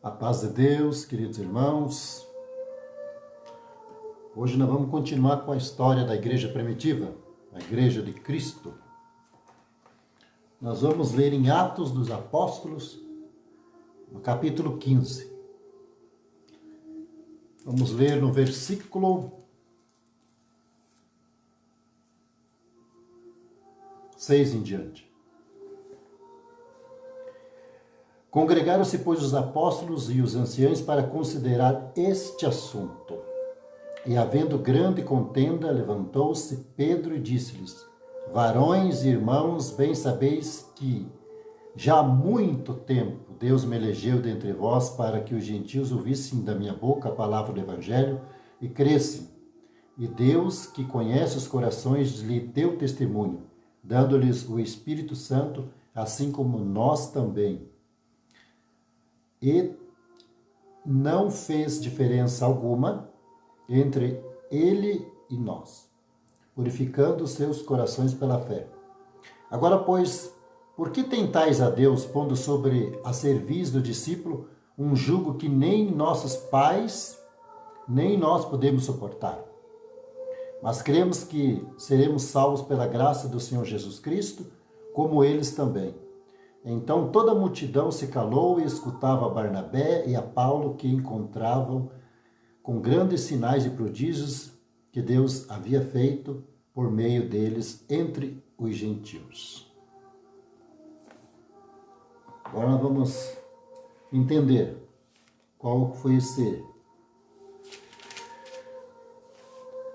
A paz de Deus, queridos irmãos. Hoje nós vamos continuar com a história da igreja primitiva, a igreja de Cristo. Nós vamos ler em Atos dos Apóstolos, no capítulo 15. Vamos ler no versículo 6 em diante. Congregaram-se, pois, os apóstolos e os anciãos para considerar este assunto. E, havendo grande contenda, levantou-se Pedro e disse-lhes: Varões e irmãos, bem sabeis que já há muito tempo Deus me elegeu dentre vós para que os gentios ouvissem da minha boca a palavra do Evangelho e crescem. E Deus, que conhece os corações, lhe deu testemunho, dando-lhes o Espírito Santo, assim como nós também. E não fez diferença alguma entre ele e nós, purificando os seus corações pela fé. Agora, pois, por que tentais a Deus, pondo sobre a cerviz do discípulo um jugo que nem nossos pais, nem nós podemos suportar? Mas cremos que seremos salvos pela graça do Senhor Jesus Cristo, como eles também. Então toda a multidão se calou e escutava a Barnabé e a Paulo, que encontravam com grandes sinais e prodígios que Deus havia feito por meio deles entre os gentios. Agora nós vamos entender qual foi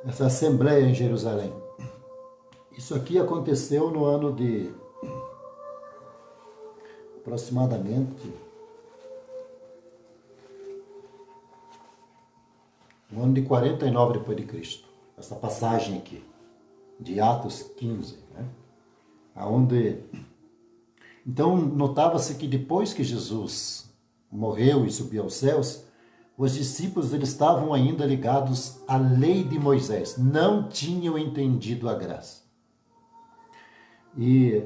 essa assembleia em Jerusalém. Isso aqui aconteceu no ano de aproximadamente no ano de 49 depois de Cristo. Essa passagem aqui de Atos 15, né? Aonde então notava-se que depois que Jesus morreu e subiu aos céus, os discípulos eles estavam ainda ligados à lei de Moisés, não tinham entendido a graça. E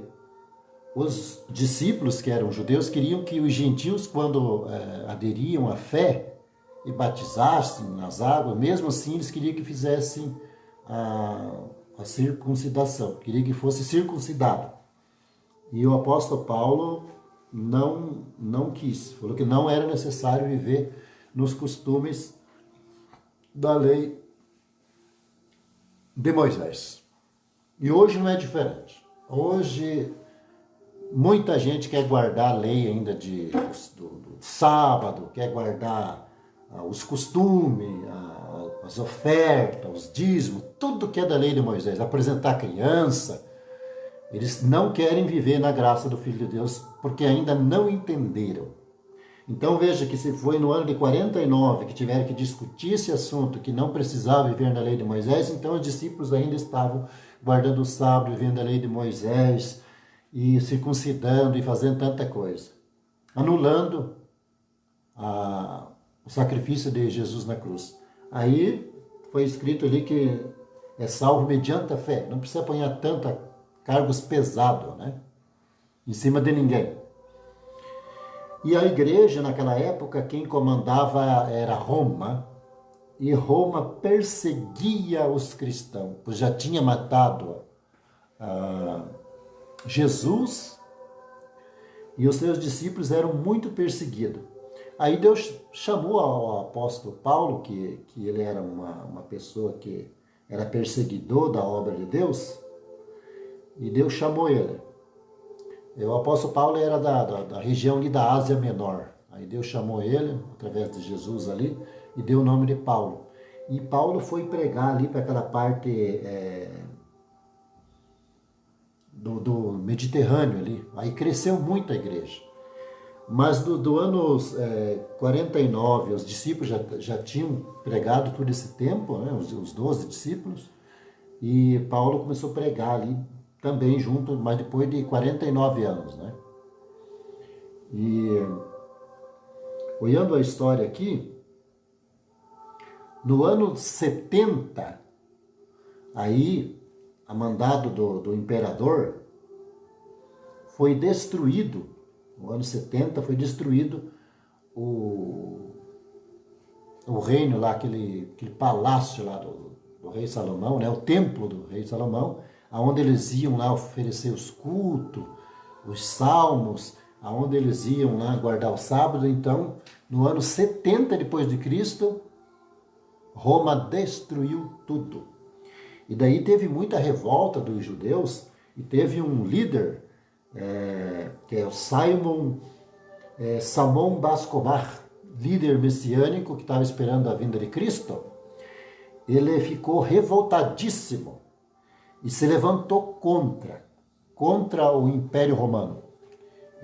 os discípulos, que eram judeus, queriam que os gentios, quando aderiam à fé e batizassem nas águas, mesmo assim eles queriam que fizessem a circuncidação, queriam que fosse circuncidado. E o apóstolo Paulo não quis, falou que não era necessário viver nos costumes da lei de Moisés. E hoje não é diferente. Hoje muita gente quer guardar a lei ainda do sábado, quer guardar os costumes, as ofertas, os dízimos, tudo que é da lei de Moisés, apresentar criança. Eles não querem viver na graça do Filho de Deus porque ainda não entenderam. Então veja que se foi no ano de 49 que tiveram que discutir esse assunto, que não precisava viver na lei de Moisés, então os discípulos ainda estavam guardando o sábado, vivendo a lei de Moisés, e circuncidando e fazendo tanta coisa, anulando o sacrifício de Jesus na cruz. Aí foi escrito ali que é salvo mediante a fé, não precisa apanhar tanto cargos pesados, né, em cima de ninguém. E a igreja naquela época, quem comandava era Roma, e Roma perseguia os cristãos, pois já tinha matado Jesus, e os seus discípulos eram muito perseguidos. Aí Deus chamou ao apóstolo Paulo, que ele era uma pessoa que era perseguidor da obra de Deus, e Deus chamou ele. E o apóstolo Paulo era da região ali da Ásia Menor. Aí Deus chamou ele, através de Jesus ali, e deu o nome de Paulo. E Paulo foi pregar ali para aquela parte do Mediterrâneo ali. Aí cresceu muito a igreja. Mas do ano 49, os discípulos já tinham pregado todo esse tempo, né, os 12 discípulos, e Paulo começou a pregar ali também junto, mas depois de 49 anos, né? E olhando a história aqui, no ano 70, aí, a mandado do imperador, foi destruído, no ano 70 foi destruído o, o reino lá, aquele palácio lá do rei Salomão, né? O templo do rei Salomão, aonde eles iam lá oferecer os cultos, os salmos, aonde eles iam lá guardar o sábado. Então, no ano 70 depois de Cristo, Roma destruiu tudo. E daí teve muita revolta dos judeus, e teve um líder, que é o Salmão Bascobar, líder messiânico que estava esperando a vinda de Cristo. Ele ficou revoltadíssimo e se levantou contra o Império Romano.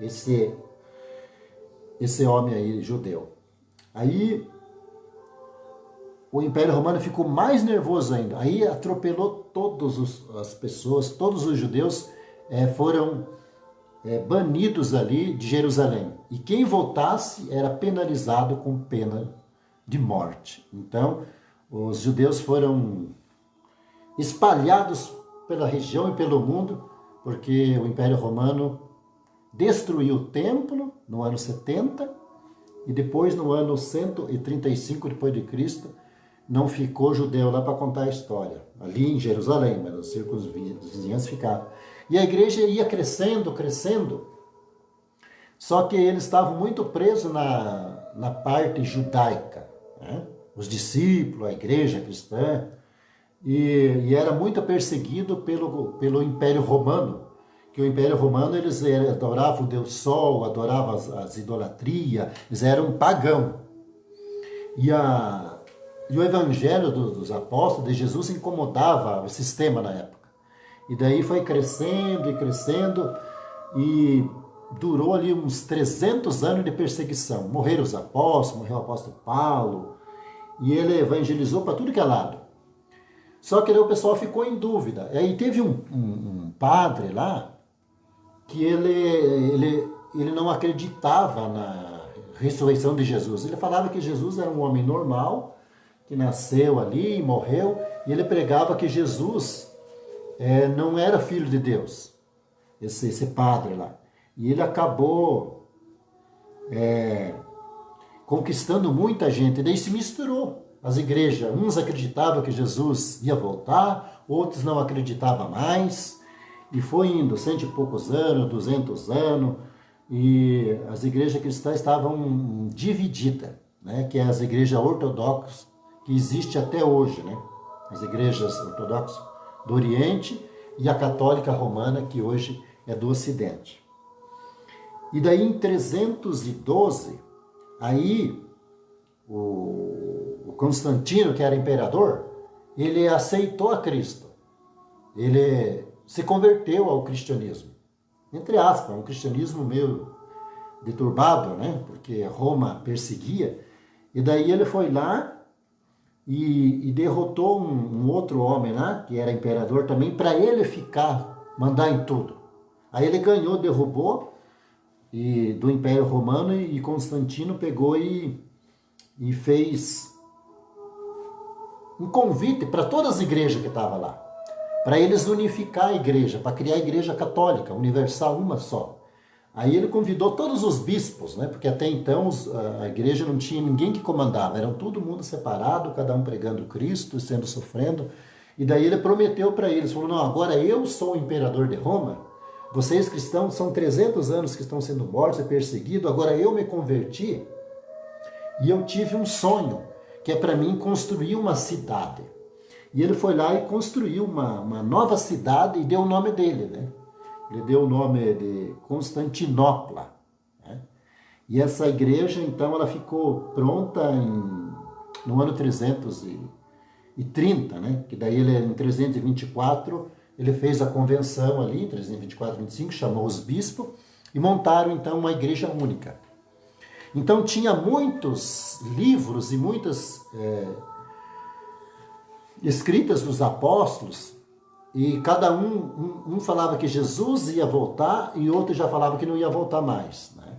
Esse homem aí, judeu. Aí o Império Romano ficou mais nervoso ainda. Aí atropelou todas as pessoas, todos os judeus foram banidos ali de Jerusalém. E quem voltasse era penalizado com pena de morte. Então, os judeus foram espalhados pela região e pelo mundo, porque o Império Romano destruiu o templo no ano 70 e depois no ano 135 depois de Cristo não ficou judeu lá para contar a história. Ali em Jerusalém, mas os círculos vizinhos ficaram. E a igreja ia crescendo, crescendo, só que eles estavam muito presos na parte judaica, né? Os discípulos, a igreja cristã, e era muito perseguido pelo Império Romano, que o Império Romano eles adoravam o Deus Sol, adoravam as idolatrias, eles eram pagãos. E o Evangelho dos Apóstolos de Jesus incomodava o sistema na época. E daí foi crescendo e crescendo, e durou ali uns 300 anos de perseguição. Morreram os apóstolos, morreu o apóstolo Paulo, e ele evangelizou para tudo que é lado. Só que daí o pessoal ficou em dúvida. Aí teve um padre lá, que ele não acreditava na ressurreição de Jesus. Ele falava que Jesus era um homem normal, que nasceu ali e morreu, e ele pregava que Jesus não era filho de Deus, esse padre lá. E ele acabou conquistando muita gente, e daí se misturou as igrejas. Uns acreditavam que Jesus ia voltar, outros não acreditavam mais, e foi indo 100 e poucos anos, 200 anos, e as igrejas cristãs estavam divididas, né? Que é as igrejas ortodoxas, que existe até hoje, né? As igrejas ortodoxas do Oriente e a católica romana, que hoje é do Ocidente. E daí em 312, aí o Constantino, que era imperador, ele aceitou a Cristo. Ele se converteu ao cristianismo. Entre aspas, um cristianismo meio deturbado, né? Porque Roma perseguia. E daí ele foi lá e derrotou um outro homem lá, que era imperador também, para ele mandar em tudo. Aí ele ganhou, derrubou do Império Romano, e Constantino pegou e fez um convite para todas as igrejas que estavam lá, para eles unificar a igreja, para criar a igreja católica, universal, uma só. Aí ele convidou todos os bispos, né? Porque até então a igreja não tinha ninguém que comandava, eram todo mundo separado, cada um pregando Cristo, sendo sofrendo. E daí ele prometeu para eles, falou, não, agora eu sou o imperador de Roma, vocês cristãos são 300 anos que estão sendo mortos e perseguidos, agora eu me converti e eu tive um sonho, que é para mim construir uma cidade. E ele foi lá e construiu uma nova cidade e deu o nome dele, né? Ele deu o nome de Constantinopla, né? E essa igreja, então, ela ficou pronta no ano 330, né? Que daí em 324, ele fez a convenção ali, em 324, 25, chamou os bispos e montaram, então, uma igreja única. Então, tinha muitos livros e muitas escritas dos apóstolos, e cada um falava que Jesus ia voltar e outro já falava que não ia voltar mais, né?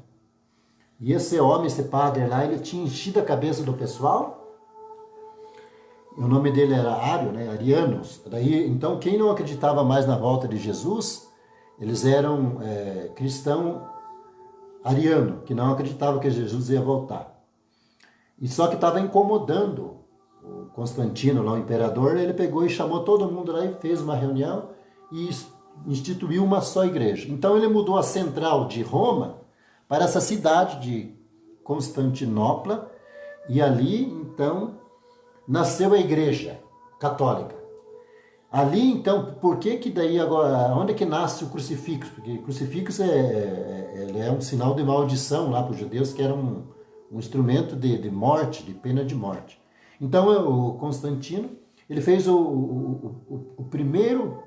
E esse homem, esse padre lá, ele tinha enchido a cabeça do pessoal. O nome dele era Ário, né? Arianos. Daí, então, quem não acreditava mais na volta de Jesus, eles eram cristãos ariano, que não acreditava que Jesus ia voltar. E só que estava incomodando o Constantino, lá o imperador, ele pegou e chamou todo mundo lá e fez uma reunião e instituiu uma só igreja. Então ele mudou a central de Roma para essa cidade de Constantinopla, e ali então nasceu a igreja católica. Ali então, por que daí agora, onde é que nasce o crucifixo? Porque o crucifixo é um sinal de maldição lá para os judeus, que era um instrumento de morte, de pena de morte. Então o Constantino, ele fez o primeiro,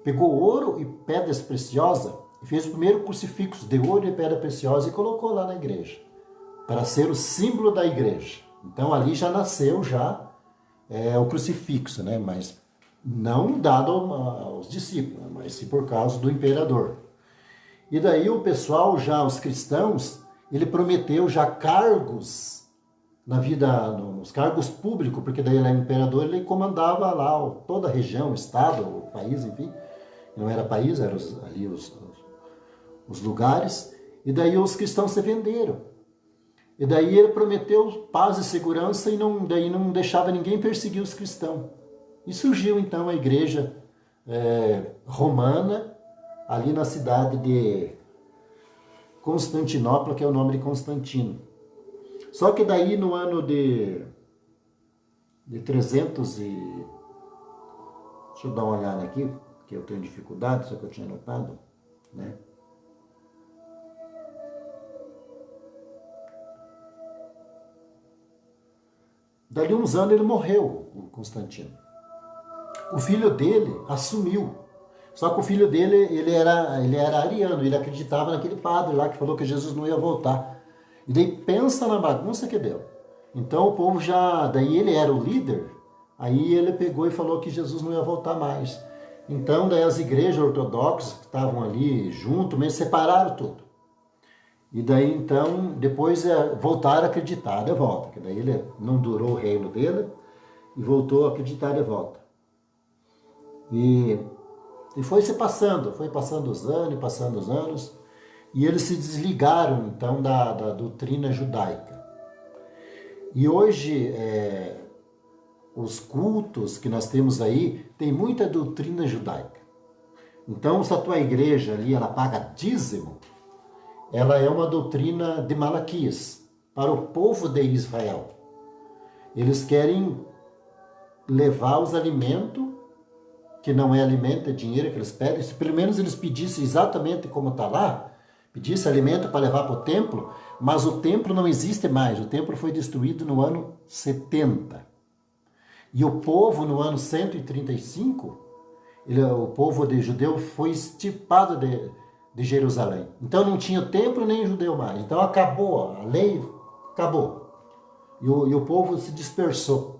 pegou ouro e pedras preciosas, e fez o primeiro crucifixo de ouro e pedra preciosa e colocou lá na igreja, para ser o símbolo da igreja. Então ali já nasceu o crucifixo, né? Mas não dado aos discípulos, mas sim por causa do imperador. E daí o pessoal, já os cristãos, ele prometeu já cargos na vida, nos cargos públicos, porque daí ele era imperador, ele comandava lá toda a região, o estado, o país, enfim. Não era país, eram ali os lugares. E daí os cristãos se venderam. E daí ele prometeu paz e segurança e daí não deixava ninguém perseguir os cristãos. E surgiu então a igreja romana, ali na cidade de Constantinopla, que é o nome de Constantino. Só que daí no ano de 300 e... Deixa eu dar uma olhada aqui, que eu tenho dificuldade, só que eu tinha anotado, né? Dali uns anos ele morreu, o Constantino. O filho dele assumiu. Só que o filho dele, ele era ariano, ele acreditava naquele padre lá que falou que Jesus não ia voltar. E daí pensa na bagunça que deu. Então o povo daí ele era o líder, aí ele pegou e falou que Jesus não ia voltar mais. Então daí as igrejas ortodoxas que estavam ali junto, mas separaram tudo. E daí então, depois voltaram a acreditar de volta, que daí ele não durou o reino dele e voltou a acreditar de volta. E foi passando os anos, e eles se desligaram então da doutrina judaica. E hoje, os cultos que nós temos aí, tem muita doutrina judaica. Então, se a tua igreja ali, ela paga dízimo, ela é uma doutrina de Malaquias, para o povo de Israel. Eles querem levar os alimentos, que não é alimento, é dinheiro que eles pedem. Se pelo menos eles pedissem exatamente como está lá, pedissem alimento para levar para o templo, mas o templo não existe mais. O templo foi destruído no ano 70. E o povo, no ano 135, o povo de judeu foi extirpado de Jerusalém. Então não tinha templo nem judeu mais. Então acabou, a lei acabou. E o povo se dispersou.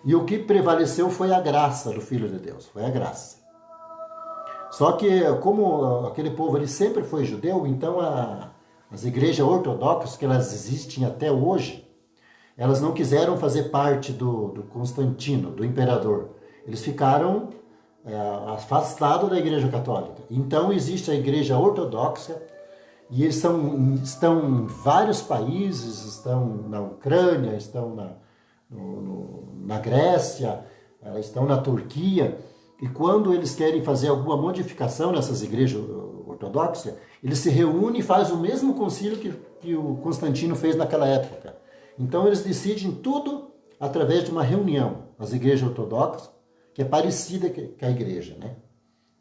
E o que prevaleceu foi a graça do Filho de Deus, foi a graça. Só que como aquele povo ele sempre foi judeu, então as igrejas ortodoxas, que elas existem até hoje, elas não quiseram fazer parte do Constantino, do imperador. Eles ficaram afastados da igreja católica. Então existe a igreja ortodoxa, e eles estão em vários países, estão na Ucrânia, estão na Grécia, estão na Turquia, e quando eles querem fazer alguma modificação nessas igrejas ortodoxas, eles se reúnem e fazem o mesmo concílio que o Constantino fez naquela época. Então eles decidem tudo através de uma reunião, as igrejas ortodoxas, que é parecida com a igreja, né,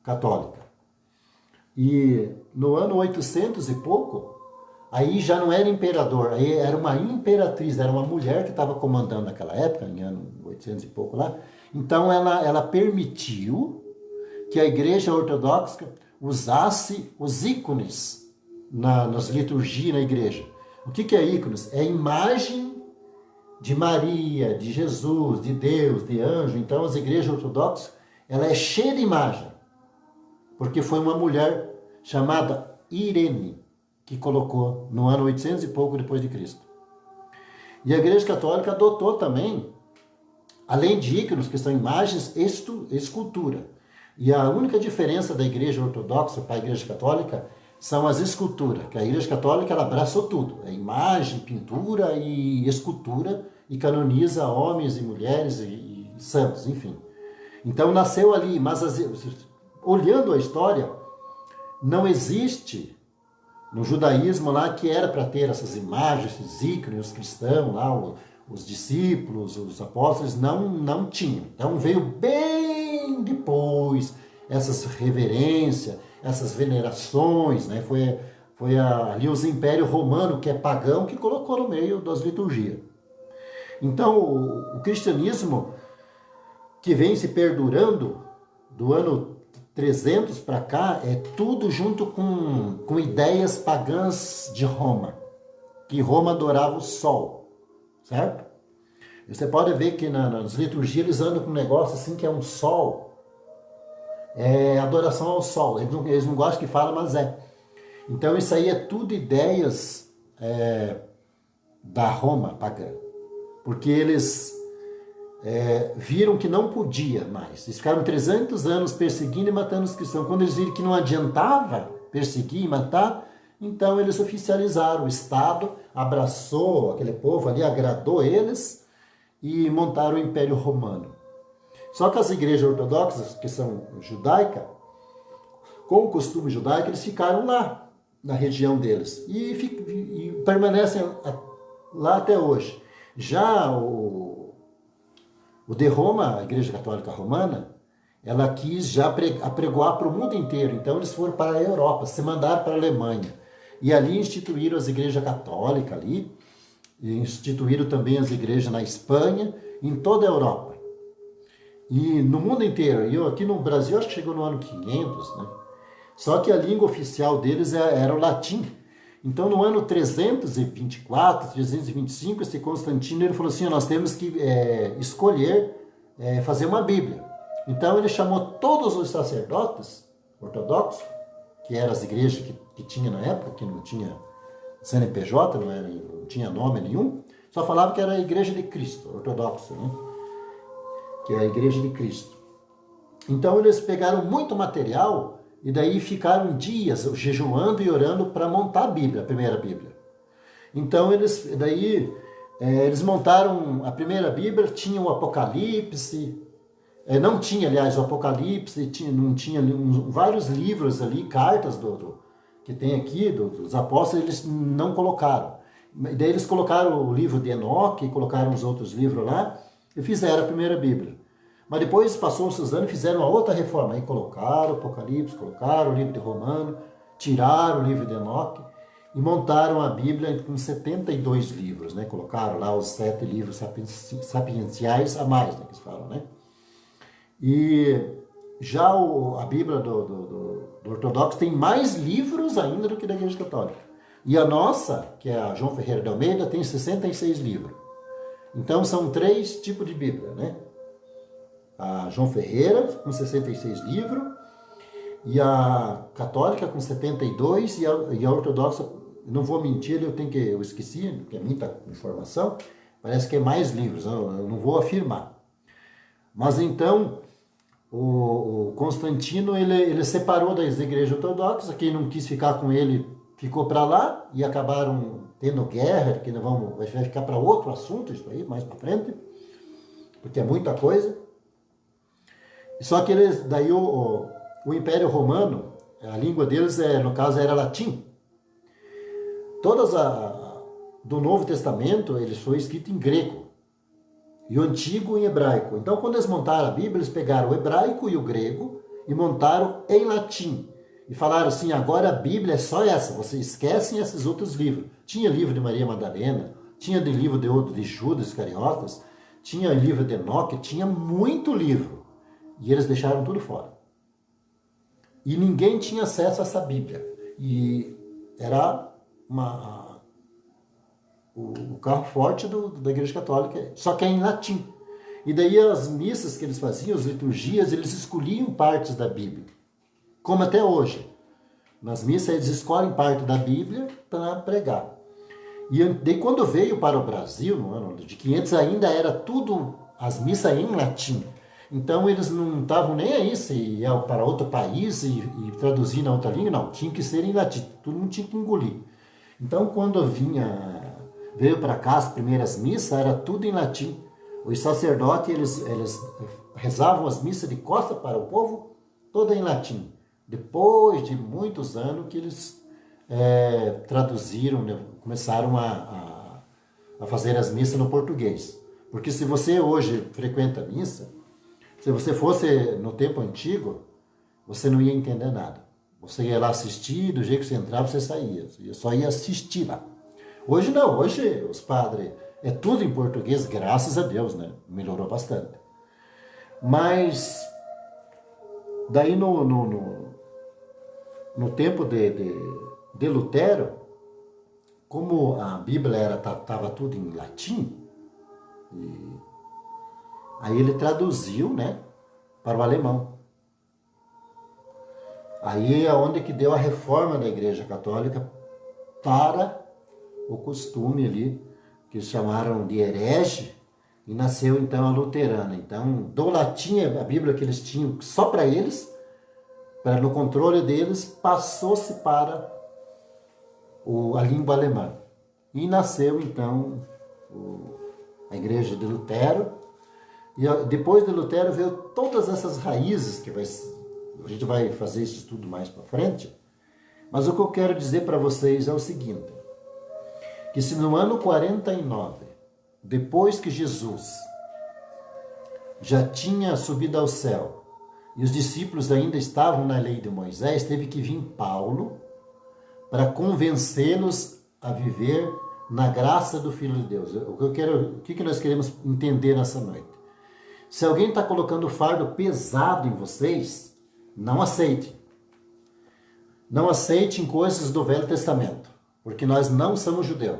católica. E no ano 800 e pouco, aí já não era imperador, aí era uma imperatriz, era uma mulher que estava comandando naquela época, em ano 800 e pouco lá. Então ela permitiu que a igreja ortodoxa usasse os ícones nas liturgias na igreja. O que é ícones? É imagem de Maria, de Jesus, de Deus, de anjo. Então as igrejas ortodoxas, ela é cheia de imagem, porque foi uma mulher chamada Irene que colocou no ano 800 e pouco depois de Cristo. E a Igreja Católica adotou também, além de íconos, que são imagens, escultura. E a única diferença da igreja ortodoxa para a igreja católica são as esculturas, que a igreja católica ela abraçou tudo, é imagem, pintura e escultura, e canoniza homens e mulheres e santos, enfim. Então nasceu ali, mas olhando a história, não existe no judaísmo lá que era para ter essas imagens, esses ícones, os cristãos lá, os discípulos, os apóstolos, não tinham. Então veio bem depois essas reverências, essas venerações, né? Foi ali os impérios romanos, que é pagão, que colocou no meio das liturgias. Então o cristianismo que vem se perdurando do ano 300 para cá é tudo junto com ideias pagãs de Roma, que Roma adorava o sol, certo? Você pode ver que nas liturgias eles andam com um negócio assim que é um sol, é adoração ao sol, eles não gostam que fala, mas é. Então isso aí é tudo ideias da Roma pagã, porque eles viram que não podia mais. Eles ficaram 300 anos perseguindo e matando os cristãos. Quando eles viram que não adiantava perseguir e matar, então eles oficializaram. O Estado abraçou aquele povo ali, agradou eles e montaram o Império Romano. Só que as igrejas ortodoxas, que são judaicas, com o costume judaico, eles ficaram lá, na região deles, e permanecem lá até hoje. Já o de Roma, a Igreja Católica Romana, ela quis já apregoar para o mundo inteiro. Então eles foram para a Europa, se mandaram para a Alemanha. E ali instituíram as igrejas católicas ali, e instituíram também as igrejas na Espanha, em toda a Europa. E no mundo inteiro. E aqui no Brasil, acho que chegou no ano 500, né? Só que a língua oficial deles era o latim. Então, no ano 324, 325, esse Constantino ele falou assim, nós temos que escolher fazer uma Bíblia. Então, ele chamou todos os sacerdotes ortodoxos, que eram as igrejas que tinha na época, que não tinha CNPJ, não tinha nome nenhum, só falava que era a Igreja de Cristo, ortodoxa, né? Que é a Igreja de Cristo. Então, eles pegaram muito material e daí ficaram dias jejuando e orando para montar a Bíblia, a primeira Bíblia. Então eles montaram a primeira Bíblia, tinha o Apocalipse, não tinha, aliás, o Apocalipse, não tinha vários livros ali, cartas que tem aqui, dos apóstolos, eles não colocaram. Daí eles colocaram o livro de Enoque, colocaram os outros livros lá, e fizeram a primeira Bíblia. Mas depois passou os anos e fizeram uma outra reforma. Aí colocaram o Apocalipse, colocaram o livro de Romano, tiraram o livro de Enoque e montaram a Bíblia com 72 livros, né? Colocaram lá os 7 livros sapienciais a mais, né? Que eles falam, né? E já a Bíblia do ortodoxo tem mais livros ainda do que da Igreja Católica. E a nossa, que é a João Ferreira de Almeida, tem 66 livros. Então são 3 tipos de Bíblia, né? A João Ferreira, com 66 livros, e a católica, com 72, e a ortodoxa, não vou mentir, eu esqueci, porque é muita informação, parece que é mais livros, eu não vou afirmar. Mas então, o Constantino, ele separou das igrejas ortodoxas, quem não quis ficar com ele ficou para lá, e acabaram tendo guerra, que vai ficar para outro assunto, isso aí, mais para frente, porque é muita coisa. Só que daí o Império Romano, a língua deles, no caso, era latim. Todas do Novo Testamento, eles foi escrito em grego. E o Antigo em hebraico. Então, quando eles montaram a Bíblia, eles pegaram o hebraico e o grego e montaram em latim. E falaram assim, agora a Bíblia é só essa, vocês esquecem esses outros livros. Tinha livro de Maria Madalena, tinha livro de Judas Iscariotas, tinha livro de Enoque, tinha muito livro. E eles deixaram tudo fora. E ninguém tinha acesso a essa Bíblia. E era o carro forte da Igreja Católica, só que é em latim. E daí as missas que eles faziam, as liturgias, eles escolhiam partes da Bíblia. Como até hoje. Nas missas eles escolhem parte da Bíblia para pregar. E daí quando veio para o Brasil, no ano de 500, ainda era tudo, as missas em latim. Então eles não estavam nem aí se ia para outro país e traduzir na outra língua, não, tinha que ser em latim, todo mundo tinha que engolir. Então quando veio para cá as primeiras missas, era tudo em latim. Os sacerdotes, eles rezavam as missas de costas para o povo, toda em latim. Depois de muitos anos que eles traduziram, né, começaram a fazer as missas no português. Porque se você hoje frequenta a missa, se você fosse no tempo antigo, você não ia entender nada. Você ia lá assistir, do jeito que você entrava, você saía. Você só ia assistir lá. Hoje não, hoje os padres, é tudo em português, graças a Deus, né? Melhorou bastante. Mas, daí no tempo de Lutero, como a Bíblia estava tudo em latim, aí ele traduziu, né, para o alemão. Aí é onde que deu a reforma da Igreja Católica para o costume ali, que chamaram de herege, e nasceu então a luterana. Então, do latim, a Bíblia que eles tinham só para eles, no controle deles, passou-se para a língua alemã. E nasceu então a Igreja de Lutero. E depois de Lutero veio todas essas raízes, que a gente vai fazer isso tudo mais para frente. Mas o que eu quero dizer para vocês é o seguinte, que se no ano 49, depois que Jesus já tinha subido ao céu, e os discípulos ainda estavam na lei de Moisés, teve que vir Paulo para convencê-los a viver na graça do Filho de Deus. O que nós queremos entender nessa noite? Se alguém está colocando fardo pesado em vocês, não aceite. Não aceitem coisas do Velho Testamento, porque nós não somos judeus.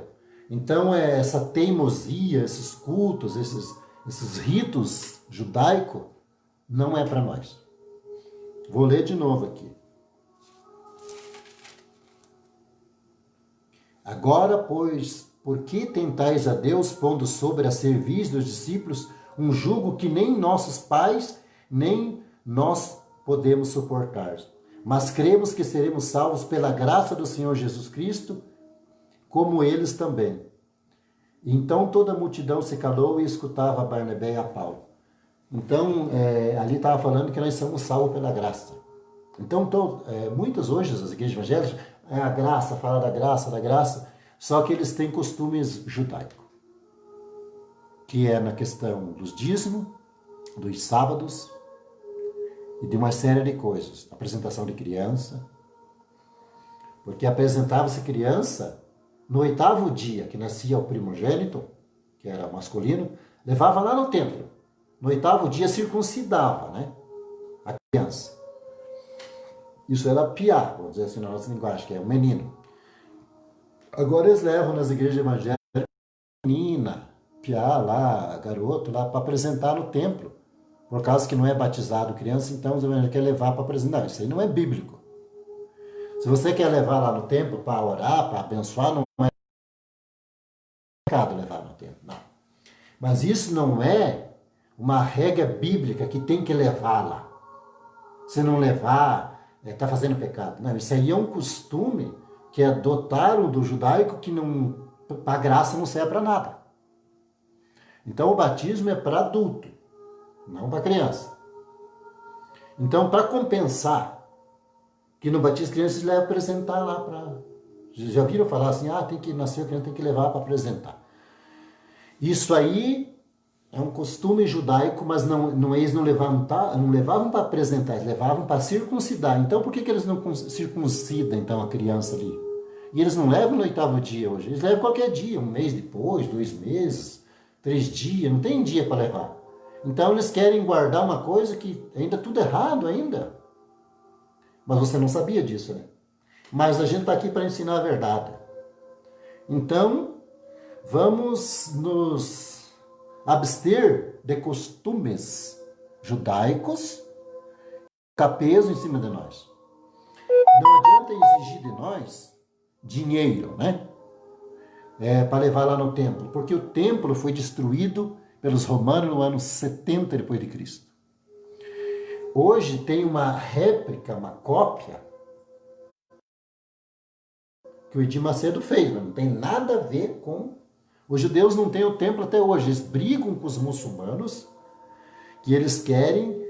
Então, essa teimosia, esses cultos, esses ritos judaicos, não é para nós. Vou ler de novo aqui. Agora, pois, por que tentais a Deus, pondo sobre a cerviz dos discípulos um jugo que nem nossos pais, nem nós podemos suportar? Mas cremos que seremos salvos pela graça do Senhor Jesus Cristo, como eles também. Então toda a multidão se calou e escutava a Barnabé e a Paulo. Então, ali estava falando que nós somos salvos pela graça. Então, muitas hoje, as igrejas evangélicas, a graça, fala da graça, só que eles têm costumes judaicos, que é na questão dos dízimos, dos sábados e de uma série de coisas. Apresentação de criança, porque apresentava-se criança no 8º dia, que nascia o primogênito, que era masculino, levava lá no templo. No 8º dia circuncidava, né, a criança. Isso era piá, vamos dizer assim na nossa linguagem, que é um menino. Agora eles levam nas igrejas evangélicas menina, piá lá, garoto lá, para apresentar no templo. Por causa que não é batizado criança, então os evangélicos querem levar para apresentar. Isso aí não é bíblico. Se você quer levar lá no templo para orar, para abençoar, não é pecado levar no templo, não. Mas isso não é uma regra bíblica que tem que levar lá. Se não levar, está fazendo pecado. Não, isso aí é um costume que adotaram do judaico que a graça não serve para nada. Então o batismo é para adulto, não para criança. Então, para compensar que no batismo criança eles levam apresentar lá para... Já viram falar assim, tem que nascer criança, tem que levar para apresentar. Isso aí é um costume judaico, mas eles não levavam para apresentar, eles levavam para circuncidar. Então, por que eles não circuncidam então a criança ali? E eles não levam no 8º dia hoje, eles levam qualquer dia, 1 mês depois, 2 meses, 3 dias, não tem dia para levar. Então, eles querem guardar uma coisa que ainda tudo errado ainda. Mas você não sabia disso, né? Mas a gente está aqui para ensinar a verdade. Então, vamos nos abster de costumes judaicos, ficar peso em cima de nós. Não adianta exigir de nós dinheiro, né? Para levar lá no templo, porque o templo foi destruído pelos romanos no ano 70 depois de Cristo. hoje tem uma réplica, uma cópia, que o Edir Macedo fez, mas não tem nada a ver com... Os judeus não têm o templo até hoje, eles brigam com os muçulmanos, que eles querem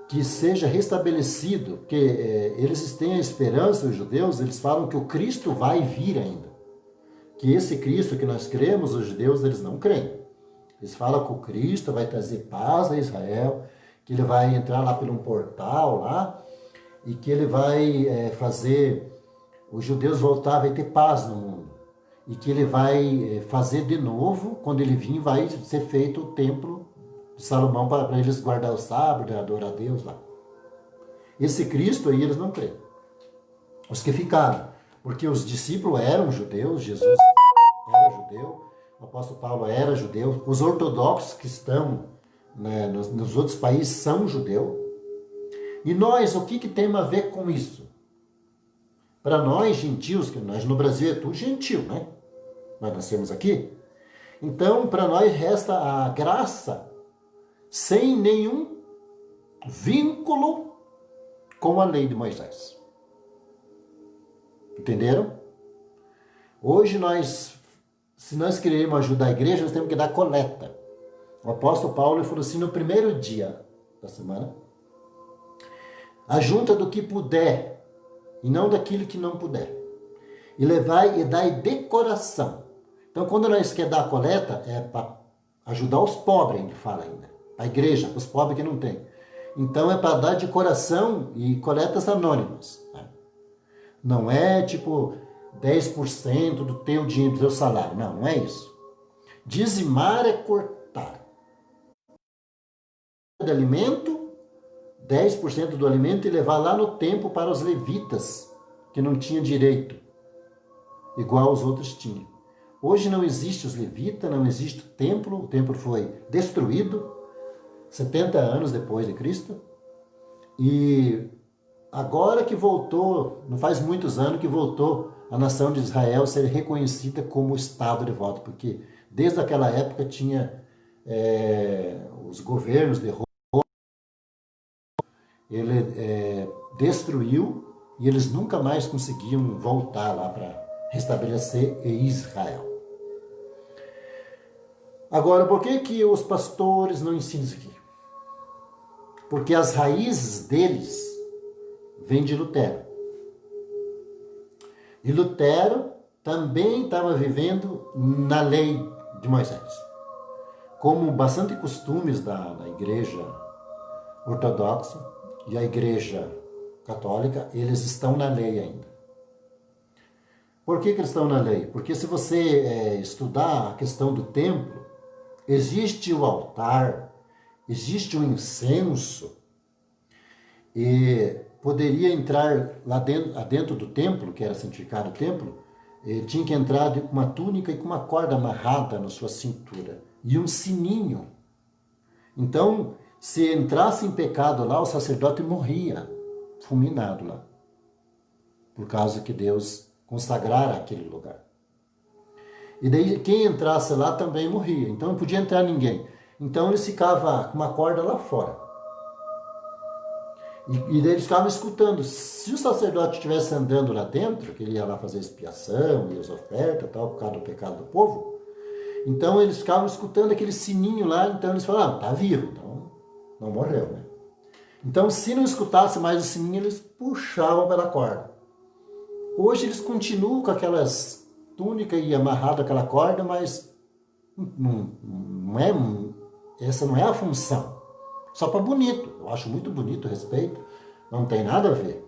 que seja restabelecido, porque eles têm a esperança, os judeus, eles falam que o Cristo vai vir ainda. Que esse Cristo que nós cremos, os judeus, eles não creem. Eles falam que o Cristo vai trazer paz a Israel, que ele vai entrar lá por um portal lá, e que ele vai fazer os judeus voltar, vai ter paz no mundo. E que ele vai fazer de novo, quando ele vir, vai ser feito o templo de Salomão para eles guardar o sábado, adorar a Deus lá. Esse Cristo aí eles não creem. Os que ficaram, porque os discípulos eram judeus, Jesus era judeu, o apóstolo Paulo era judeu, os ortodoxos que estão nos outros países são judeus. E nós, o que tem a ver com isso? Para nós, gentios, que nós no Brasil é tudo gentil, né? Nós nascemos aqui. Então, para nós resta a graça sem nenhum vínculo com a lei de Moisés. Entenderam? Hoje se nós queremos ajudar a igreja, nós temos que dar coleta. O apóstolo Paulo falou assim no primeiro dia da semana: ajunta do que puder, e não daquilo que não puder. E levai e dai de coração. Então, quando nós queremos dar a coleta, é para ajudar os pobres, a gente fala ainda. A igreja, os pobres que não tem. Então, é para dar de coração e coletas anônimas. Né? Não é tipo 10% do teu dinheiro, do teu salário. Não, não é isso. Dizimar é cortar. De alimento, 10% do alimento e levar lá no templo para os levitas, que não tinham direito, igual os outros tinham. Hoje não existe os levitas, não existe o templo foi destruído 70 anos depois de Cristo, e agora que voltou, não faz muitos anos que voltou a nação de Israel a ser reconhecida como Estado de volta, porque desde aquela época tinha os governos de Roma, ele destruiu e eles nunca mais conseguiam voltar lá para restabelecer Israel. Agora, por que os pastores não ensinam isso aqui? Porque as raízes deles vêm de Lutero. E Lutero também estava vivendo na lei de Moisés. Como bastante costumes da igreja ortodoxa e a igreja católica, eles estão na lei ainda. Por que eles estão na lei? Porque se você estudar a questão do templo, existe o altar, existe o incenso, e poderia entrar lá dentro do templo, que era santificado o templo, tinha que entrar com uma túnica e com uma corda amarrada na sua cintura, e um sininho. Então, se entrasse em pecado lá, o sacerdote morria, fulminado lá, por causa que Deus consagrara aquele lugar. E daí quem entrasse lá também morria, então não podia entrar ninguém. Então eles ficavam com uma corda lá fora. E daí eles ficavam escutando. Se o sacerdote estivesse andando lá dentro, que ele ia lá fazer expiação e as ofertas, tal, por causa do pecado do povo, então eles ficavam escutando aquele sininho lá, então eles falavam, tá vivo, então não morreu, né? Então, se não escutasse mais o sininho, eles puxavam pela corda. Hoje eles continuam com aquelas túnicas e amarrado aquela corda, mas essa não é a função. Só para bonito. Eu acho muito bonito, respeito. Não tem nada a ver.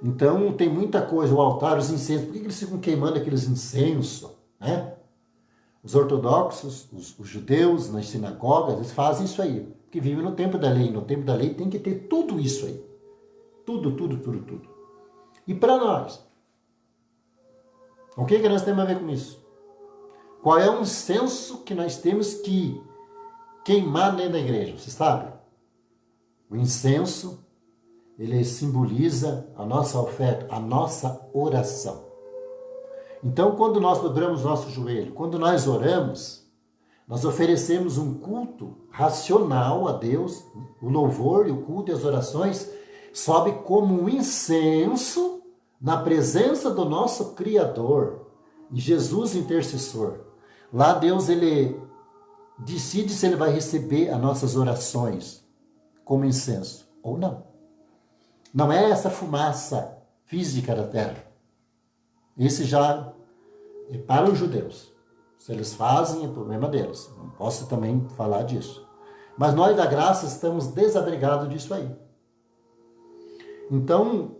Então, tem muita coisa. O altar, os incensos. Por que eles ficam queimando aqueles incensos? Né? Os ortodoxos, os judeus, nas sinagogas, eles fazem isso aí. Porque vivem no tempo da lei. No tempo da lei tem que ter tudo isso aí. Tudo, tudo, tudo, tudo. E para nós? O que nós temos a ver com isso? Qual é o incenso que nós temos que queimar dentro da igreja? Você sabe? O incenso, ele simboliza a nossa oferta, a nossa oração. Então, quando nós dobramos nosso joelho, quando nós oramos, Nós oferecemos um culto racional a Deus, o louvor e o culto e as orações sobe como um incenso na presença do nosso Criador e Jesus intercessor. Lá Deus, ele decide se ele vai receber as nossas orações como incenso ou não. Não é essa fumaça física da terra. Esse já é para os judeus. Se eles fazem, é problema deles. Não posso também falar disso. Mas nós da graça estamos desabrigados disso aí. Então,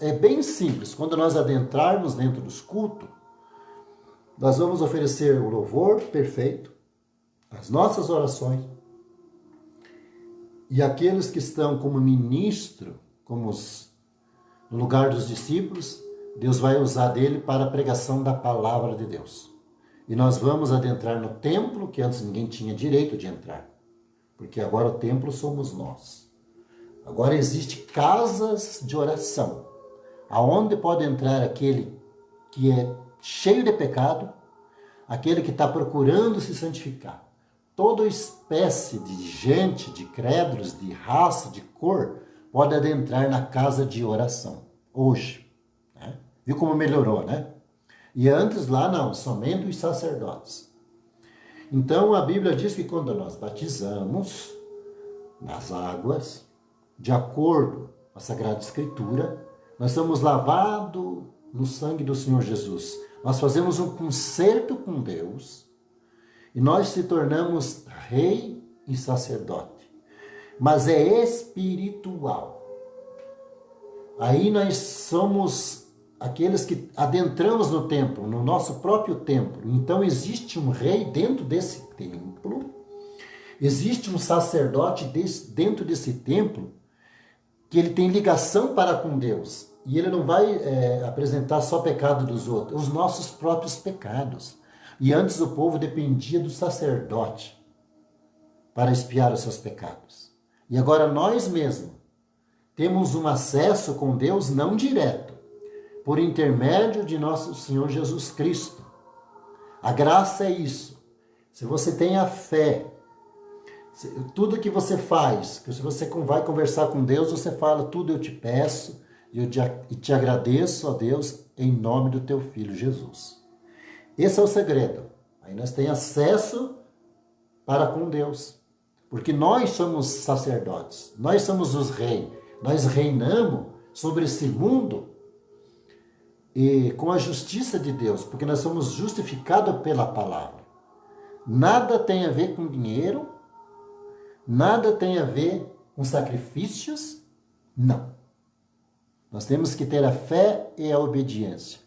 é bem simples. Quando nós adentrarmos dentro dos cultos, nós vamos oferecer o louvor perfeito, as nossas orações, e aqueles que estão como ministro, no lugar dos discípulos, Deus vai usar dele para a pregação da palavra de Deus. E nós vamos adentrar no templo, que antes ninguém tinha direito de entrar. Porque agora o templo somos nós. Agora existe casas de oração, aonde pode entrar aquele que é cheio de pecado, aquele que está procurando se santificar. Toda espécie de gente, de crédulos, de raça, de cor, pode adentrar na casa de oração, hoje. Né? Viu como melhorou, né? E antes lá não, somente os sacerdotes. Então a Bíblia diz que quando nós batizamos nas águas, de acordo com a Sagrada Escritura, nós somos lavados no sangue do Senhor Jesus. Nós fazemos um concerto com Deus e nós se tornamos rei e sacerdote. Mas é espiritual. Aí nós somos aqueles que adentramos no templo, no nosso próprio templo. Então existe um rei dentro desse templo, existe um sacerdote dentro desse templo, que ele tem ligação para com Deus. E ele não vai apresentar só pecado dos outros, os nossos próprios pecados. E antes o povo dependia do sacerdote para expiar os seus pecados. E agora nós mesmos temos um acesso com Deus não direto, por intermédio de nosso Senhor Jesus Cristo. A graça é isso. Se você tem a fé, tudo que você faz, que se você vai conversar com Deus, você fala, tudo eu te peço e te agradeço, ó Deus, em nome do teu Filho Jesus. Esse é o segredo. Aí nós temos acesso para com Deus. Porque nós somos sacerdotes, nós somos os reis, nós reinamos sobre esse mundo e com a justiça de Deus, porque nós somos justificados pela palavra. Nada tem a ver com dinheiro, nada tem a ver com sacrifícios, não. Nós temos que ter a fé e a obediência.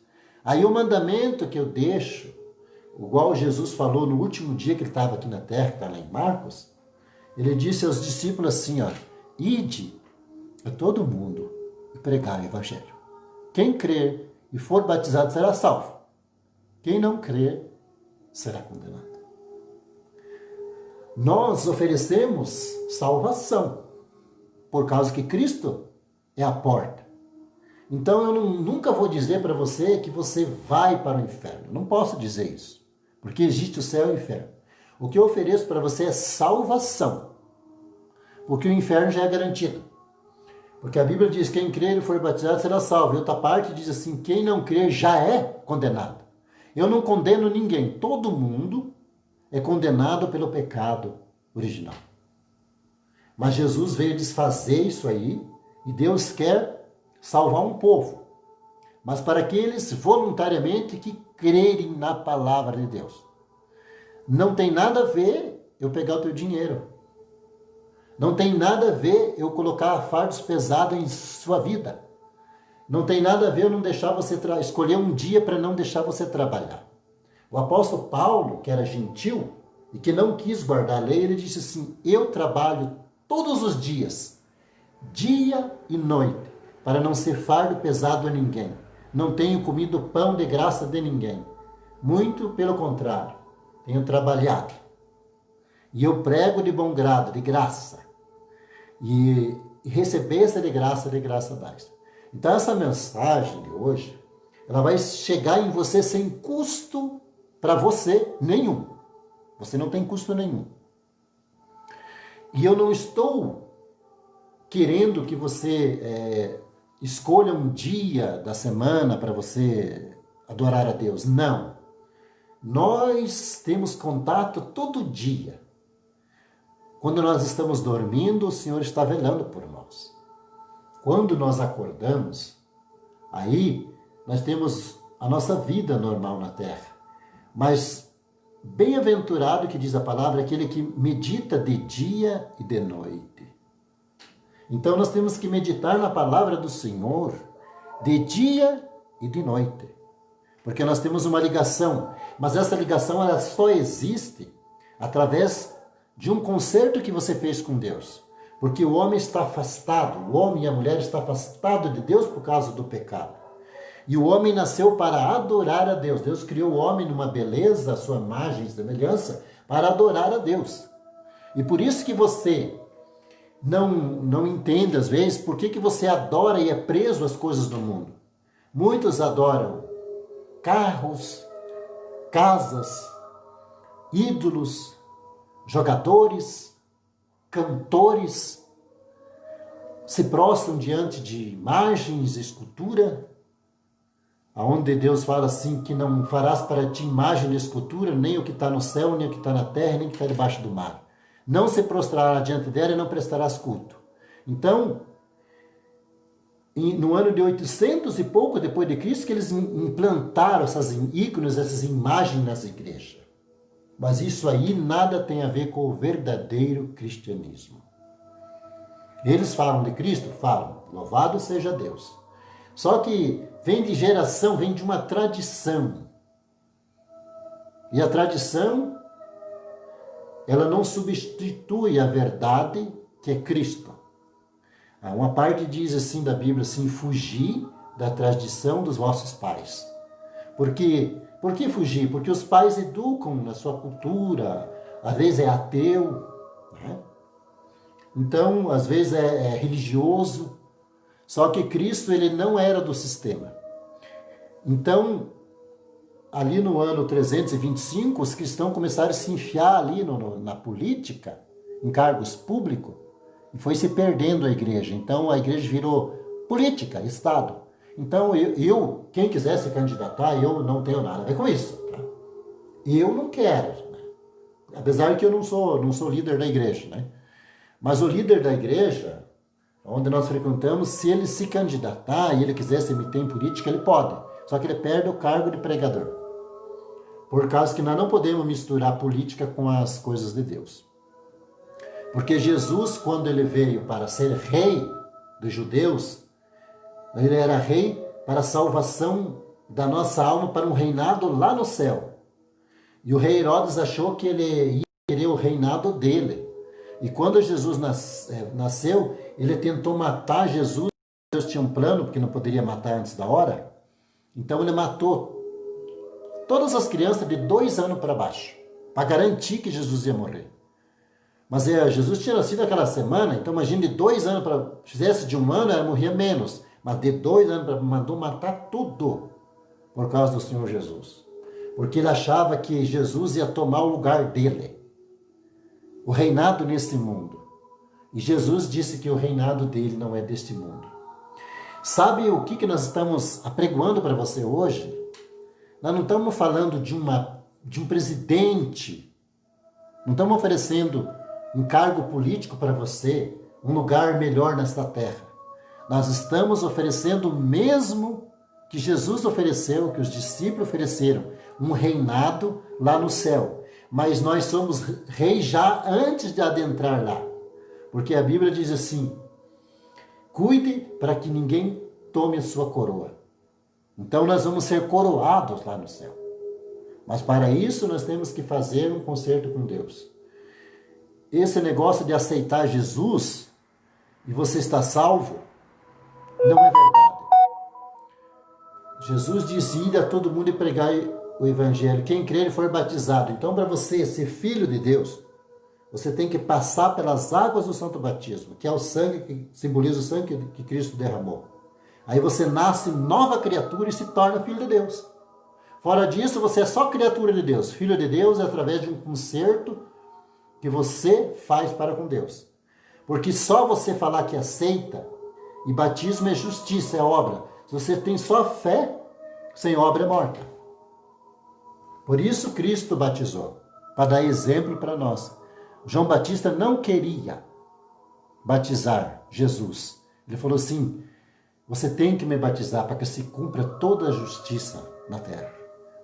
Aí o mandamento que eu deixo, igual Jesus falou no último dia que ele estava aqui na terra, que está lá em Marcos, ele disse aos discípulos assim, ó, ide a todo mundo e pregar o evangelho. Quem crer e for batizado será salvo. Quem não crer será condenado. Nós oferecemos salvação, por causa que Cristo é a porta. Então eu nunca vou dizer para você que você vai para o inferno. Não posso dizer isso, porque existe o céu e o inferno. O que eu ofereço para você é salvação, porque o inferno já é garantido. Porque a Bíblia diz, quem crer e for batizado será salvo. E outra parte diz assim, quem não crer já é condenado. Eu não condeno ninguém, todo mundo é condenado pelo pecado original. Mas Jesus veio desfazer isso aí, e Deus quer salvar um povo, mas para aqueles voluntariamente que crerem na palavra de Deus. Não tem nada a ver eu pegar o teu dinheiro. Não tem nada a ver eu colocar fardos pesados em sua vida. Não tem nada a ver eu não deixar você escolher um dia para não deixar você trabalhar. O apóstolo Paulo, que era gentil e que não quis guardar a lei, ele disse assim, eu trabalho todos os dias, dia e noite, para não ser fardo pesado a ninguém. Não tenho comido pão de graça de ninguém. Muito pelo contrário, tenho trabalhado. E eu prego de bom grado, de graça. E recebesse de graça dais. Então essa mensagem de hoje, ela vai chegar em você sem custo para você nenhum. Você não tem custo nenhum. E eu não estou querendo que você escolha um dia da semana para você adorar a Deus. Não. Nós temos contato todo dia. Quando nós estamos dormindo, o Senhor está velando por nós. Quando nós acordamos, aí nós temos a nossa vida normal na terra. Mas bem-aventurado, que diz a palavra, aquele que medita de dia e de noite. Então nós temos que meditar na palavra do Senhor de dia e de noite. Porque nós temos uma ligação, mas essa ligação ela só existe através de um concerto que você fez com Deus. Porque o homem está afastado, o homem e a mulher estão afastados de Deus por causa do pecado. E o homem nasceu para adorar a Deus. Deus criou o homem numa beleza, a sua imagem e semelhança, para adorar a Deus. E por isso que você não entende, às vezes, por que você adora e é preso às coisas do mundo. Muitos adoram carros, casas, ídolos, jogadores, cantores, se prostram diante de imagens, escultura, aonde Deus fala assim, que não farás para ti imagem de escultura, nem o que está no céu, nem o que está na terra, nem o que está debaixo do mar. Não se prostrará diante dela e não prestarás culto. Então, no ano de 800 e pouco depois de Cristo, que eles implantaram essas ícones, essas imagens nas igrejas. Mas isso aí nada tem a ver com o verdadeiro cristianismo. Eles falam de Cristo? Falam. Louvado seja Deus. Só que vem de geração, vem de uma tradição. E a tradição, ela não substitui a verdade que é Cristo. Uma parte diz assim da Bíblia, assim, fugir da tradição dos vossos pais. Por que fugir? Porque os pais educam na sua cultura, às vezes é ateu, né? Então, às vezes é religioso, só que Cristo ele não era do sistema. Então, ali no ano 325, os cristãos começaram a se enfiar ali na política, em cargos públicos, e foi se perdendo a igreja. Então, a igreja virou política, Estado. Então, quem quiser se candidatar, eu não tenho nada a ver com isso. Tá? Eu não quero, né? Apesar que eu não sou líder da igreja, né? Mas o líder da igreja, onde nós frequentamos, se ele se candidatar e ele quiser se meter em política, ele pode. Só que ele perde o cargo de pregador. Por causa que nós não podemos misturar política com as coisas de Deus. Porque Jesus, quando ele veio para ser rei dos judeus, ele era rei para a salvação da nossa alma, para um reinado lá no céu. E o rei Herodes achou que ele ia querer o reinado dele. E quando Jesus nasceu, ele tentou matar Jesus. Deus tinha um plano, porque não poderia matar antes da hora. Então ele matou todas as crianças de 2 anos para baixo, para garantir que Jesus ia morrer. Mas Jesus tinha nascido aquela semana, então imagine de 2 anos para... Fizesse de 1 ano, ela morria menos. Mas de 2 anos mandou matar tudo por causa do Senhor Jesus. Porque ele achava que Jesus ia tomar o lugar dele. O reinado nesse mundo. E Jesus disse que o reinado dele não é deste mundo. Sabe o que nós estamos apregoando para você hoje? Nós não estamos falando de um presidente. Não estamos oferecendo um cargo político para você, um lugar melhor nesta terra. Nós estamos oferecendo o mesmo que Jesus ofereceu, que os discípulos ofereceram, um reinado lá no céu. Mas nós somos reis já antes de adentrar lá. Porque a Bíblia diz assim, cuide para que ninguém tome a sua coroa. Então nós vamos ser coroados lá no céu. Mas para isso nós temos que fazer um concerto com Deus. Esse negócio de aceitar Jesus e você está salvo, não é verdade. Jesus disse, ide a todo mundo e pregai o evangelho. Quem crer e for batizado. Então, para você ser filho de Deus, você tem que passar pelas águas do santo batismo, que é o sangue que simboliza o sangue que Cristo derramou. Aí você nasce nova criatura e se torna filho de Deus. Fora disso, você é só criatura de Deus. Filho de Deus é através de um concerto que você faz para com Deus. Porque só você falar que aceita, e batismo é justiça, é obra. Se você tem só fé, sem obra é morta. Por isso Cristo batizou, para dar exemplo para nós. João Batista não queria batizar Jesus. Ele falou assim, você tem que me batizar para que se cumpra toda a justiça na terra.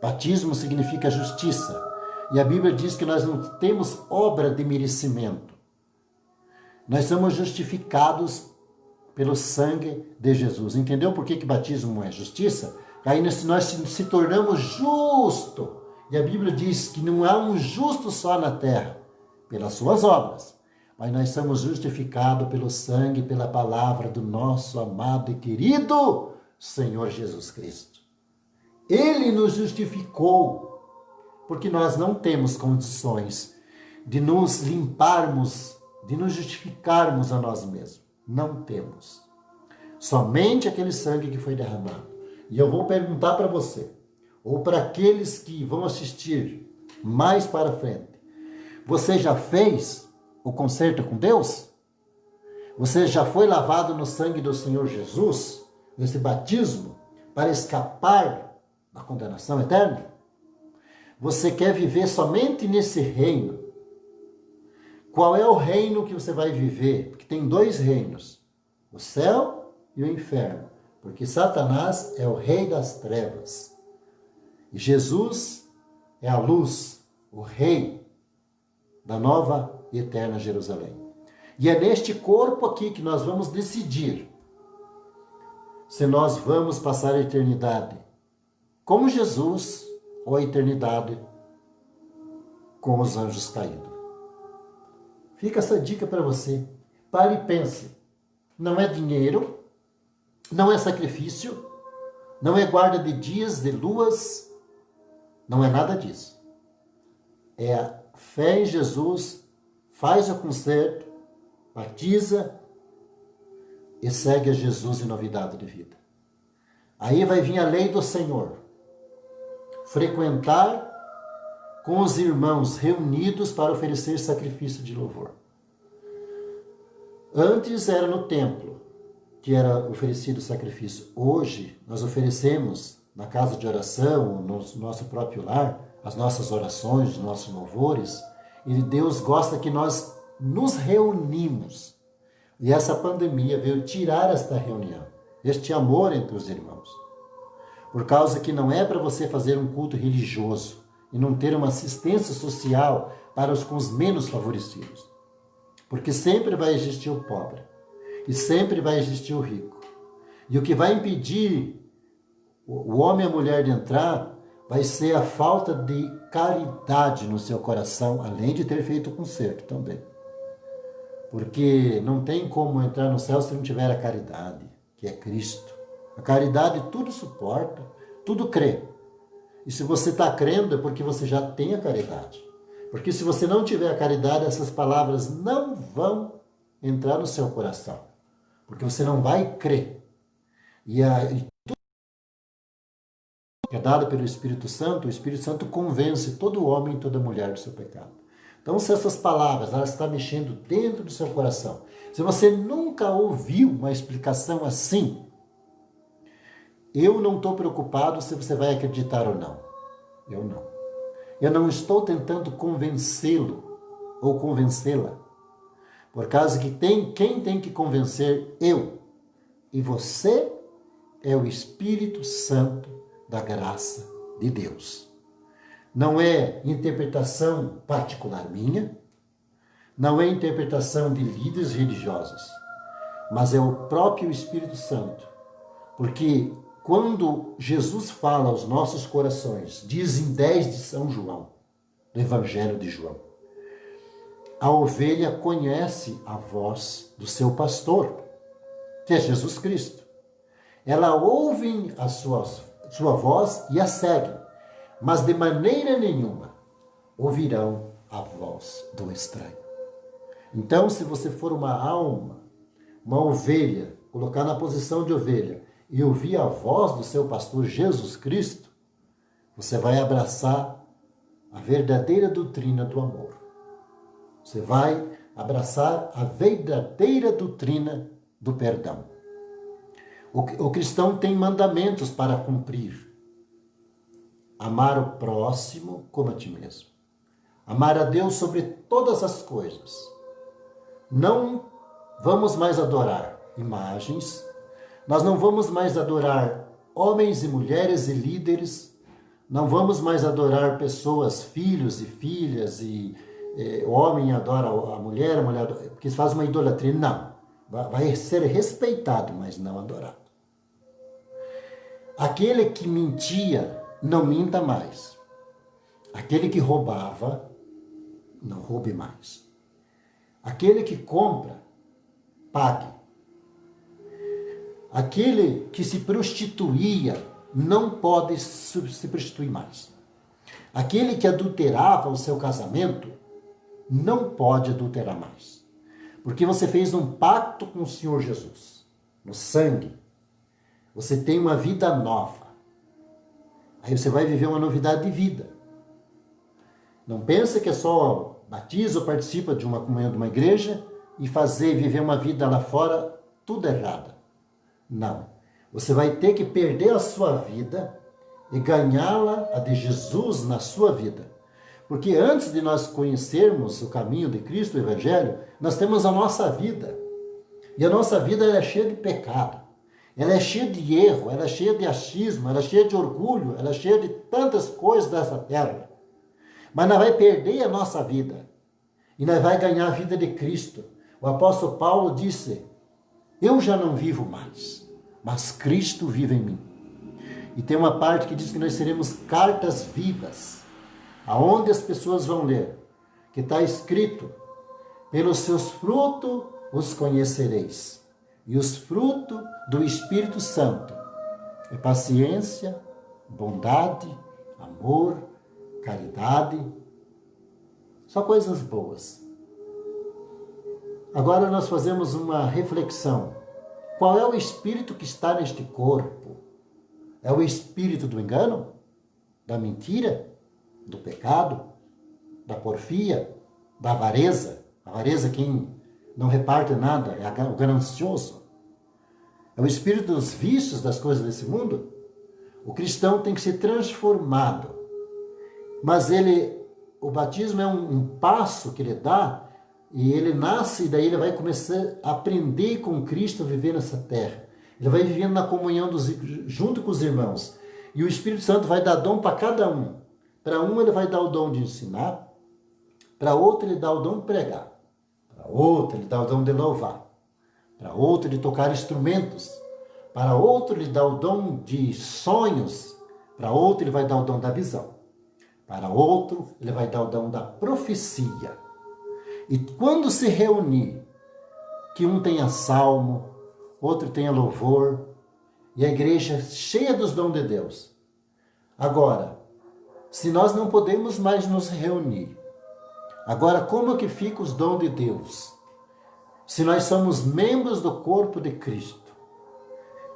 Batismo significa justiça. E a Bíblia diz que nós não temos obra de merecimento. Nós somos justificados pelo sangue de Jesus. Entendeu por que batismo é justiça? Aí nós se tornamos justos. E a Bíblia diz que não há um justo só na terra, pelas suas obras. Mas nós somos justificados pelo sangue, pela palavra do nosso amado e querido Senhor Jesus Cristo. Ele nos justificou, porque nós não temos condições de nos limparmos, de nos justificarmos a nós mesmos. Não temos. Somente aquele sangue que foi derramado. E eu vou perguntar para você, ou para aqueles que vão assistir mais para frente, você já fez o concerto com Deus? Você já foi lavado no sangue do Senhor Jesus, nesse batismo, para escapar da condenação eterna? Você quer viver somente nesse reino? Qual é o reino que você vai viver? Porque tem dois reinos, o céu e o inferno. Porque Satanás é o rei das trevas. E Jesus é a luz, o rei da nova e eterna Jerusalém. E é neste corpo aqui que nós vamos decidir se nós vamos passar a eternidade com Jesus ou a eternidade com os anjos caídos. Fica essa dica para você. Pare e pense. Não é dinheiro, não é sacrifício, não é guarda de dias, de luas, não é nada disso. É a fé em Jesus, faz o concerto, batiza e segue a Jesus em novidade de vida. Aí vai vir a lei do Senhor. Frequentar com os irmãos reunidos para oferecer sacrifício de louvor. Antes era no templo que era oferecido o sacrifício. Hoje nós oferecemos na casa de oração, no nosso próprio lar, as nossas orações, os nossos louvores. E Deus gosta que nós nos reunimos. E essa pandemia veio tirar esta reunião, este amor entre os irmãos. Por causa que não é para você fazer um culto religioso e não ter uma assistência social para os com os menos favorecidos. Porque sempre vai existir o pobre e sempre vai existir o rico. E o que vai impedir o homem e a mulher de entrar vai ser a falta de caridade no seu coração, além de ter feito o concerto também. Porque não tem como entrar no céu se não tiver a caridade, que é Cristo. A caridade tudo suporta, tudo crê. E se você está crendo é porque você já tem a caridade. Porque se você não tiver a caridade, essas palavras não vão entrar no seu coração. Porque você não vai crer. E tudo que é dado pelo Espírito Santo, o Espírito Santo convence todo homem e toda mulher do seu pecado. Então, se essas palavras elas estão mexendo dentro do seu coração, se você nunca ouviu uma explicação assim, eu não estou preocupado se você vai acreditar ou não. Eu não. Eu não estou tentando convencê-lo ou convencê-la. Por causa que quem tem que convencer? Eu. E você é o Espírito Santo da graça de Deus. Não é interpretação particular minha, não é interpretação de líderes religiosos, mas é o próprio Espírito Santo. Porque quando Jesus fala aos nossos corações, diz em 10 de São João, do Evangelho de João, a ovelha conhece a voz do seu pastor, que é Jesus Cristo. Ela ouve a sua voz e a segue, mas de maneira nenhuma ouvirão a voz do estranho. Então, se você for uma alma, uma ovelha, colocar na posição de ovelha, e ouvir a voz do seu pastor Jesus Cristo, Você vai abraçar a verdadeira doutrina do amor. Você vai abraçar a verdadeira doutrina do perdão. O cristão tem mandamentos para cumprir. Amar o próximo como a ti mesmo. Amar a Deus sobre todas as coisas. Não vamos mais adorar imagens. Nós não vamos mais adorar homens e mulheres e líderes. Não vamos mais adorar pessoas, filhos e filhas, e o homem adora a mulher adora, porque faz uma idolatria. Não. Vai ser respeitado, mas não adorado. Aquele que mentia, não minta mais. Aquele que roubava, não roube mais. Aquele que compra, pague. Aquele que se prostituía, não pode se prostituir mais. Aquele que adulterava o seu casamento, não pode adulterar mais. Porque você fez um pacto com o Senhor Jesus, no sangue. Você tem uma vida nova. Aí você vai viver uma novidade de vida. Não pensa que é só batiza ou participa de uma comunhão de uma igreja e viver uma vida lá fora tudo errada. Não. Você vai ter que perder a sua vida e ganhá-la, a de Jesus, na sua vida. Porque antes de nós conhecermos o caminho de Cristo, o Evangelho, nós temos a nossa vida. E a nossa vida é cheia de pecado. Ela é cheia de erro, ela é cheia de achismo, ela é cheia de orgulho, ela é cheia de tantas coisas dessa terra. Mas nós vamos perder a nossa vida. E nós vamos ganhar a vida de Cristo. O apóstolo Paulo disse, eu já não vivo mais, mas Cristo vive em mim. E tem uma parte que diz que nós seremos cartas vivas, aonde as pessoas vão ler, que está escrito, pelos seus frutos os conhecereis. E os frutos do Espírito Santo é paciência, bondade, amor, caridade, só coisas boas. Agora nós fazemos uma reflexão. Qual é o espírito que está neste corpo? É o espírito do engano? Da mentira? Do pecado? Da porfia? Da avareza? A avareza quem não reparte nada, é o ganancioso. É o espírito dos vícios das coisas desse mundo. O cristão tem que ser transformado. Mas o batismo é um passo que ele dá, e ele nasce, e daí ele vai começar a aprender com Cristo a viver nessa terra. Ele vai vivendo na comunhão junto com os irmãos. E o Espírito Santo vai dar dom para cada um. Para um ele vai dar o dom de ensinar, para outro ele dá o dom de pregar, para outro ele dá o dom de louvar, para outro de tocar instrumentos, para outro ele dá o dom de sonhos, para outro ele vai dar o dom da visão, para outro ele vai dar o dom da profecia. E quando se reunir, que um tenha salmo, outro tenha louvor, e a igreja cheia dos dons de Deus. Agora, se nós não podemos mais nos reunir, agora como que fica os dons de Deus? Se nós somos membros do corpo de Cristo,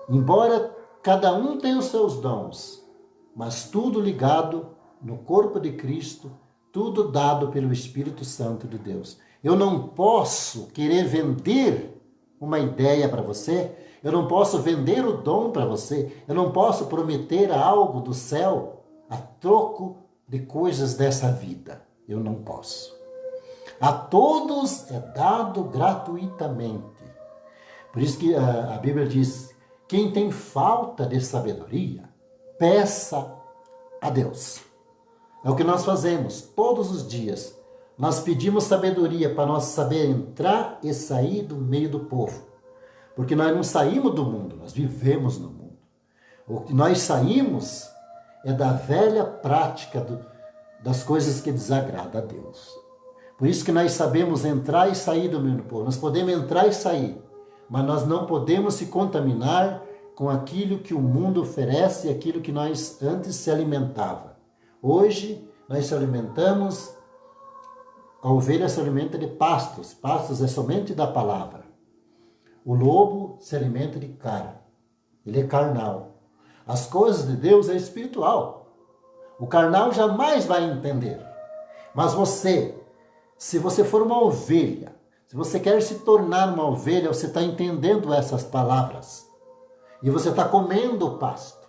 embora cada um tenha os seus dons, mas tudo ligado no corpo de Cristo, tudo dado pelo Espírito Santo de Deus. Eu não posso querer vender uma ideia para você, eu não posso vender o dom para você, eu não posso prometer algo do céu a troco de coisas dessa vida. Eu não posso. A todos é dado gratuitamente. Por isso que a Bíblia diz, quem tem falta de sabedoria, peça a Deus. É o que nós fazemos todos os dias. Nós pedimos sabedoria para nós saber entrar e sair do meio do povo. Porque nós não saímos do mundo, nós vivemos no mundo. O que nós saímos é da velha prática das coisas que desagradam a Deus. Por isso que nós sabemos entrar e sair do meio do povo. Nós podemos entrar e sair, mas nós não podemos se contaminar com aquilo que o mundo oferece e aquilo que nós antes se alimentava. Hoje, nós se alimentamos, a ovelha se alimenta de pastos. Pastos é somente da palavra. O lobo se alimenta de carne. Ele é carnal. As coisas de Deus é espiritual. O carnal jamais vai entender. Mas você, se você for uma ovelha, se você quer se tornar uma ovelha, você está entendendo essas palavras. E você está comendo o pasto.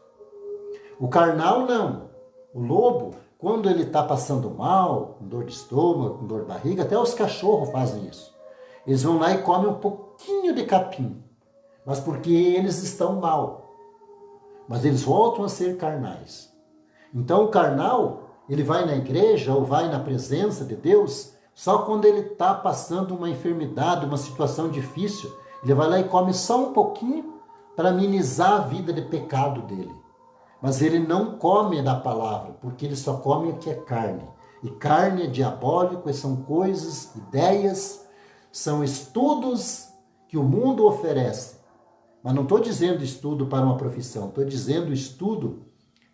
O carnal não. O lobo, quando ele está passando mal, com dor de estômago, com dor de barriga, até os cachorros fazem isso. Eles vão lá e comem um pouquinho de capim. Mas porque eles estão mal. Mas eles voltam a ser carnais. Então o carnal, ele vai na igreja ou vai na presença de Deus só quando ele está passando uma enfermidade, uma situação difícil. Ele vai lá e come só um pouquinho para amenizar a vida de pecado dele. Mas ele não come da palavra, porque ele só come o que é carne. E carne é diabólico, e são coisas, ideias, são estudos que o mundo oferece. Mas não estou dizendo estudo para uma profissão, estou dizendo estudo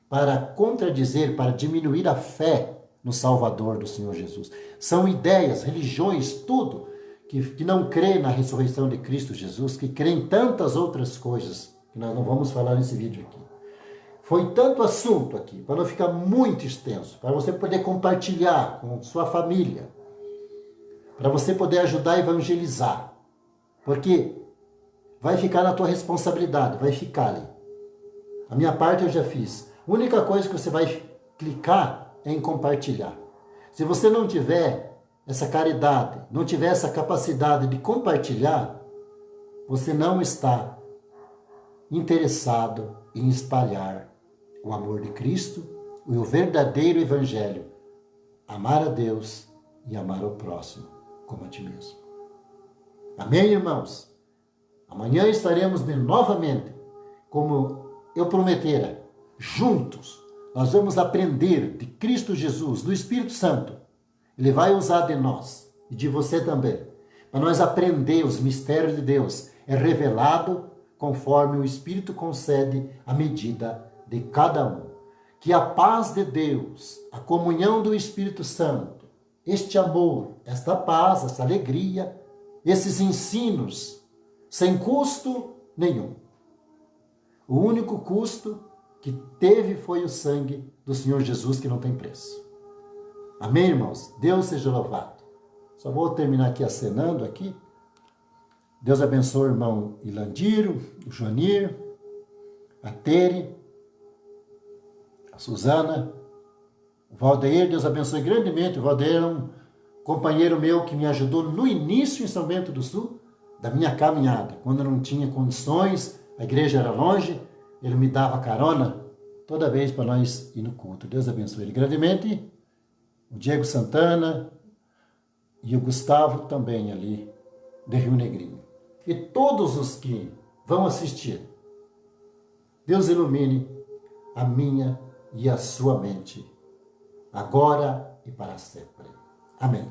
para contradizer, para diminuir a fé no Salvador do Senhor Jesus. São ideias, religiões, tudo que não crê na ressurreição de Cristo Jesus, que crê em tantas outras coisas, que nós não vamos falar nesse vídeo aqui. Foi tanto assunto aqui, para não ficar muito extenso, para você poder compartilhar com sua família, para você poder ajudar a evangelizar, porque vai ficar na tua responsabilidade, vai ficar ali. A minha parte eu já fiz. A única coisa que você vai clicar é em compartilhar. Se você não tiver essa caridade, não tiver essa capacidade de compartilhar, você não está interessado em espalhar o amor de Cristo e o verdadeiro evangelho. Amar a Deus e amar o próximo como a ti mesmo. Amém, irmãos? Amanhã estaremos novamente, como eu prometera, juntos. Nós vamos aprender de Cristo Jesus, do Espírito Santo. Ele vai usar de nós e de você também, para nós aprender os mistérios de Deus. É revelado conforme o Espírito concede à medida de cada um. Que a paz de Deus, a comunhão do Espírito Santo, este amor, esta paz, essa alegria, esses ensinos, sem custo nenhum. O único custo que teve foi o sangue do Senhor Jesus, que não tem preço. Amém, irmãos? Deus seja louvado. Só vou terminar aqui acenando aqui. Deus abençoe o irmão Ilandiro, o Joanir, a Tere, a Suzana, o Valdeir. Deus abençoe grandemente. O Valdeir é um companheiro meu que me ajudou no início em São Bento do Sul, da minha caminhada. Quando eu não tinha condições, a igreja era longe, ele me dava carona toda vez para nós ir no culto. Deus abençoe ele grandemente. O Diego Santana e o Gustavo também ali de Rio Negrinho. E todos os que vão assistir, Deus ilumine a minha e a sua mente, agora e para sempre. Amém.